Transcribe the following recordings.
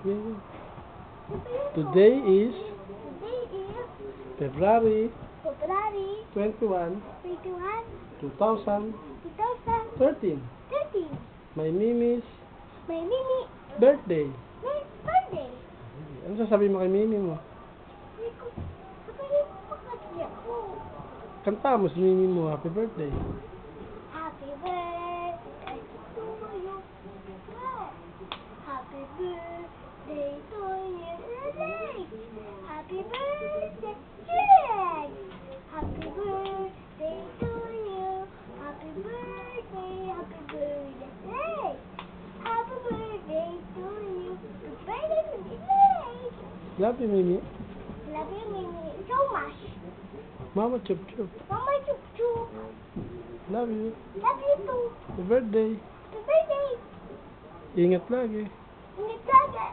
Yeah. Today is February February 21, 21, 2013. 2013. My Mimi's My Mimi birthday. my birthday. Ano sasabihin mo kay Mimi mo? Sabihin mo kasi ako. Kanta mo si Mimi mo, happy birthday. Happy birthday to you. Happy birthday to you. Happy birthday, Juliet. Happy birthday to you. Happy birthday, happy birthday. Happy birthday to you. Happy birthday to Juliet. Love you, Mimi. Love you, Mimi, so much. Mama Chup Chup. Mama Chup Chup. Love you. Love you too. Happy birthday. Happy birthday. Ingat lagi. Ingat lagi.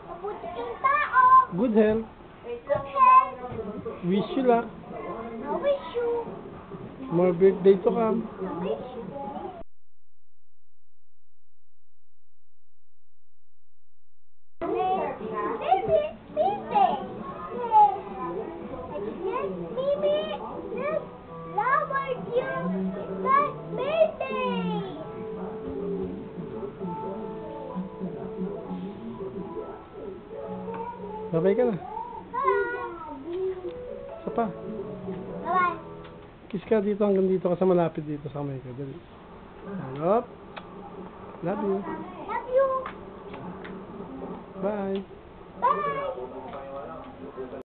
Mabuti kang tao. Good health. Good health. Wish you luck. I wish you. More birthday to come. I wish you. Baby, baby. Yes, baby. Yes, love you. My birthday. Babay ka na. Bye. Isa pa. Bye-bye. Kiss ka dito hanggang dito ka sa malapit dito sa kamay ko. Dali. Up. Love you. Love you. Bye. Bye.